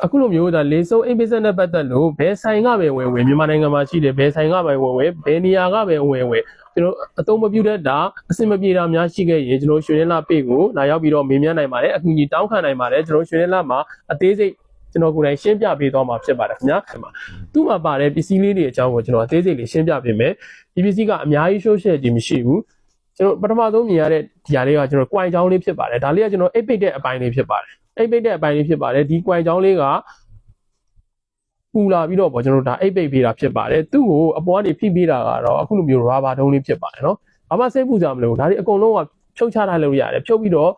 အခုလိုမျိုးဒါလေဆုံးအိမ်ပစ္စည်းနဲ့ပတ်သက်လို့ဘယ်ဆိုင်ကပဲဝင်မြန်မာနိုင်ငံမှာရှိတယ်ဘယ်ဆိုင်ကပဲဝင်ဘယ်နေရာကပဲဝင်ကျွန်တော်အသုံးမပြုတတ်တာအဆင်မပြေတာများရှိခဲ့ရင်ကျွန်တော်ရွှေရင်းလာပေကိုလာရောက်ပြီးတော့မေးမြန်းနိုင်ပါတယ်အကူအညီတောင်းခံနိုင်ပါတယ်ကျွန်တော်ရွှေရင်းလာမှာအသေးစိတ်ကျွန်တော်ကိုယ်တိုင်ရှင်းပြပေးသွားမှာဖြစ်ပါတယ်ခင်ဗျာသူ့မှာပါတဲ့ပစ္စည်းလေးတွေအကြောင်းကိုကျွန်တော်အသေးစိတ်လေးရှင်းပြပေးမယ်ဒီပစ္စည်းကအများကြီး social ကြီးမရှိဘူးကျွန်တော်ပထမဆုံးမြင်ရတဲ့ဒီဟာလေးကကျွန်တော် coin ချောင်းလေးဖြစ်ပါတယ်ဒါလေးကကျွန်တော်အိတ်ပိတ်တဲ့အပိုင်းလေးဖြစ်ပါတယ်အိတ်ပိတ်တဲ့အပိုင်းလေးဖြစ်ပါတယ်ဒီ coin ချောင်းလေးကပူလာပြီးတော့ပေါ့ကျွန်တော်ဒါအိတ်ပိတ်ပေးတာဖြစ်ပါတယ်သူ့ကိုအပေါ်ကနေဖိပေးတာကတော့အခုလိုမျိုး rubber တုံးလေးဖြစ်ပါတယ်နော်ဘာမှစိတ်ပူကြမလို့ဒါတွေအကုန်လုံးကဖြုတ်ချထားလို့ရတယ်ဖြုတ်ပြီးတော့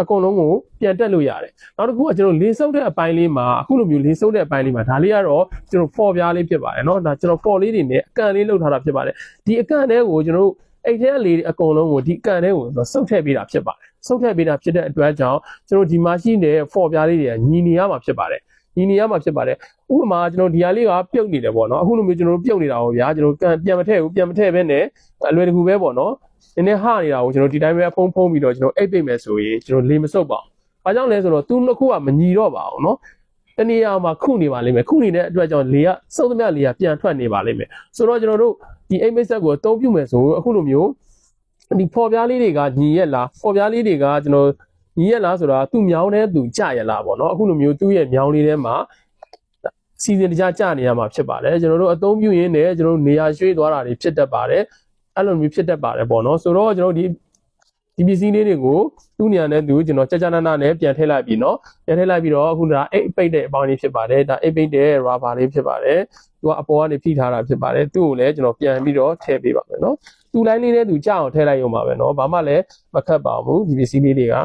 အကုန်လုံးကိုပြန်တက်လို့ရတယ်နောက်တစ်ခုကကျွန်တော်လေးစုပ်တဲ့အပိုင်းလေးမှာအခုလိုမျိုးလေးစုပ်တဲ့အပိုင်းလေးမှာဒါလေးကတော့ကျွန်တော် for ပြားလေးဖြစ်ပါတယ်เนาะဒါကျွန်တော် for လေးတွေနဲ့အကန်လေးလုပ်ထားတာဖြစ်ပါတယ်ဒီအကန်လေးကိုကျွန်တော်အိတ်ထဲလေးအကုန်လုံးကိုဒီအကန်လေးကိုစုပ်ထည့်ပေးတာဖြစ်ပါတယ်စုပ်ထည့်ပေးတာဖြစ်တဲ့အတွက်ကြောင့်ကျွန်တော်ဒီမှာရှိတဲ့ for ပြားလေးတွေကညီနေရမှာဖြစ်ပါတယ်ညီနေရမှာဖြစ်ပါတယ်ဥပမာကျွန်တော်ဒီဟာလေးကပြုတ်နေတယ်ပေါ့เนาะအခုလိုမျိုးကျွန်တော်ပြုတ်နေတာပေါ့ဗျာကျွန်တော်ပြန်မထည့်ဘူးပြန်မထည့်ဘဲနဲ့အလွယ်တကူပဲပေါ့เนาะနည်းနည်းဟနေတာကိုကျွန်တော်ဒီတိုင်းပဲဖုံးပြီးတော့ကျွန်တော်အိတ်ပိတ်မယ်ဆိုရင်ကျွန်တော်လေမစုပ်ပါဘူး။ဘာကြောင့်လဲဆိုတော့သူနှစ်ခုကမညီတော့ပါဘူးเนาะ။တနေရာမှာခုနေပါလိမ့်မယ်။ခုနေတဲ့အတွက်ကြောင့်လေကစုပ်သမျှလေကပြန်ထွက်နေပါလိမ့်မယ်။ဆိုတော့ကျွန်တော်တို့ဒီအိတ်ပိတ်ဆက်ကိုအသုံးပြုမယ်ဆိုအခုလိုမျိုးဒီဖော်ပြားလေးတွေကညီရက်လားဖော်ပြားလေးတွေကကျွန်တော်ညီရက်လားဆိုတာသူ့မြောင်းတဲ့သူကြရလားပေါ့เนาะ။အခုလိုမျိုးသူ့ရဲ့မြောင်းလေးထဲမှာစီစဉ်တကြကြနေရမှာဖြစ်ပါတယ်။ကျွန်တော်တို့အသုံးပြုရင်းနဲ့ကျွန်တော်တို့နေရာရွှေ့သွားတာတွေဖြစ်တတ်ပါတယ်။အဲ့လိုမျိုးဖြစ်တတ်ပါတယ်ပေါ့နော်ဆိုတော့ကျွန်တော်ဒီပစ္စည်းလေးတွေကိုသူ့နေရာနဲ့သူကျွန်တော်ကြကြနာနာနဲ့ပြန်ထည့်လိုက်ပြီးနော်ပြန်ထည့်လိုက်ပြီးတော့အခုဒါအိတ်ပိတ်တဲ့အပေါင်းလေးဖြစ်ပါတယ်ဒါအိတ်ပိတ်တဲ့ rubber လေးဖြစ်ပါတယ်သူကအပေါ်ကနေဖိထားတာဖြစ်ပါတယ်သူ့ကိုလည်းကျွန်တော်ပြန်ပြီးတော့ထည့်ပေးပါမယ်နော်သူ့ line လေးနဲ့သူကြအောင်ထည့်လိုက်ရုံပါပဲနော်ဘာမှလည်းမခတ်ပါဘူးဒီပစ္စည်းလေးတွေက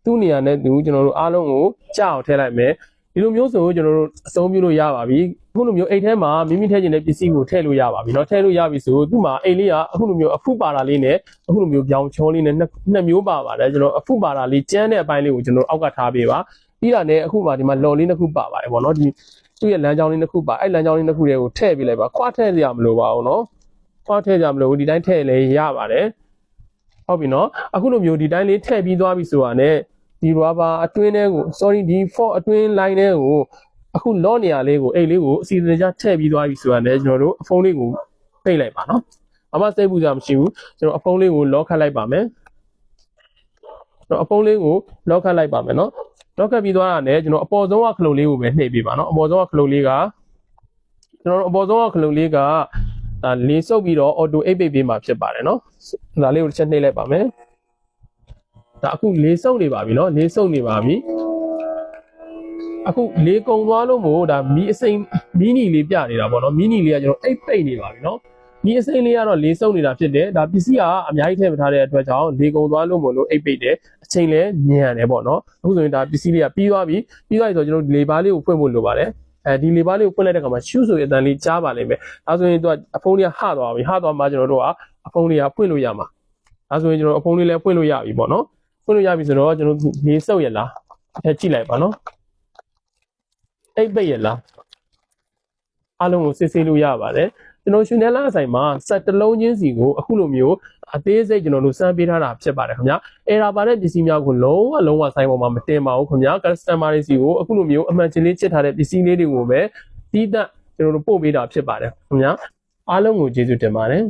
သူ့နေရာနဲ့သူကျွန်တော်တို့အားလုံးကိုကြအောင်ထည့်လိုက်မယ်ဒီလိုမျိုးဆိုကျွန်တော်တို့အသုံးပြုလို့ရပါပြီအခုလိုမျိုးအိတ်ထဲမှာမိမိထည့်ခြင်းတဲ့ပစ္စည်းကိုထည့်လို့ရပါပြီเนาะထည့်လို့ရပြီဆိုသူ့မှာအိတ်လေးကအခုလိုမျိုးအဖုပါတာလေးနဲ့အခုလိုမျိုးပြောင်းချောလေးနဲ့နှစ်မျိုးပါပါတယ်ကျွန်တော်အဖုပါတာလေးကျန်းတဲ့အပိုင်းလေးကိုကျွန်တော်အောက်ကထားပေးပါပြီးတာနဲ့အခုမှဒီမှာလော်လေးနှစ်ခုပါပါတယ်ပေါ့เนาะဒီသူ့ရဲ့လမ်းကြောင်းလေးနှစ်ခုပါအဲ့လမ်းကြောင်းလေးနှစ်ခုတွေကိုထည့်ပေးလိုက်ပါခွာထည့်ရမလို့ပါဘူးเนาะခွာထည့်ကြမလို့ဒီတိုင်းထည့်လည်းရပါတယ်ဟုတ်ပြီเนาะအခုလိုမျိုးဒီတိုင်းလေးထည့်ပြီးသွားပြီဆိုတာနဲ့ဒီ rubber အတွင်းထဲကို sorry ဒီ for အတွင်း line ထဲကိုအခုလော့နေရာလေးကိုအိတ်လေးကိုအစီအစဉ်ကြထည့်ပြီးသွားပြီဆိုတာနဲ့ကျွန်တော်တို့အဖုံးလေးကိုပိတ်လိုက်ပါနော်။ဘာမှစိတ်ပူစရာမရှိဘူး။ကျွန်တော်အဖုံးလေးကိုလော့ခတ်လိုက်ပါမယ်။ကျွန်တော်အဖုံးလေးကိုလော့ခတ်လိုက်ပါမယ်နော်။လော့ခတ်ပြီးသွားတာနဲ့ကျွန်တော်အပေါ်ဆုံးကခလုတ်လေးကိုပဲနှိပ်ပေးပါနော်။အပေါ်ဆုံးကခလုတ်လေးကကျွန်တော်အပေါ်ဆုံးကခလုတ်လေးကလေးစုပ်ပြီးတော့ auto အိတ်ပိတ်ပေးမှာဖြစ်ပါတယ်နော်။ဒါလေးကိုတစ်ချက်နှိပ်လိုက်ပါမယ်။ဒါအခုလေးစုပ်နေပါပြီနော်။လေးစုပ်နေပါပြီ။အခုလေးကုံသွားလို့မို့ဒါမီးအစိမ်းမီးနီလေးပြနေတာပေါ့နော်မီးနီလေးကကျွန်တော်အိတ်ပိတ်နေပါပြီနော်မီးအစိမ်းလေးကတော့လေးစုံနေတာဖြစ်တယ်ဒါပစ္စည်းကအများကြီးထည့်မထားတဲ့အတွက်ကြောင့်လေးကုံသွားလို့မို့လို့အိတ်ပိတ်တယ်အချိန်လည်းမြန်တယ်ပေါ့နော်အခုဆိုရင်ဒါပစ္စည်းလေးကပြီးသွားပြီဆိုကျွန်တော်လေပါးလေးကိုဖွင့်ဖို့လိုပါတယ်ဒီလေပါးလေးကိုဖွင့်လိုက်တဲ့အခါမှာရှူးဆိုတဲ့အတန်လေးကြားပါလိမ့်မယ်ဒါဆိုရင်သူကအဖုံးလေးကဟသွားပြီဟသွားမှကျွန်တော်တို့ကအဖုံးလေးကဖွင့်လို့ရမှာဒါဆိုရင်ကျွန်တော်အဖုံးလေးလည်းဖွင့်လို့ရပြီပေါ့နော်ဖွင့်လို့ရပြီဆိုတော့ကျွန်တော်လေးစုပ်ရလားထည့်ကြည့်လိုက်ပါနော်အိတ်ပိတ်ရလားအားလုံးကိုစစ်ဆေးလို့ရပါတယ်ကျွန်တော်ရှင်နယ်လာဆိုင်မှာဆက်တလုံးချင်းစီကိုအခုလိုမျိုးအသေးစိတ်ကျွန်တော်တို့စမ်းပေးထားတာဖြစ်ပါတယ်ခင်ဗျာအဲ့ဒါပါတဲ့ပစ္စည်းများကိုလုံးဝဆိုင်ပေါ်မှာမတင်ပါဘူးခင်ဗျာ customer တွေစီကိုအခုလိုမျိုးအမှန်ချင်းလေးချစ်ထားတဲ့ပစ္စည်းလေးတွေကိုပဲတီးတန့်ကျွန်တော်တို့ပို့ပေးတာဖြစ်ပါတယ်ခင်ဗျာအားလုံးကိုကျေးဇူးတင်ပါတယ်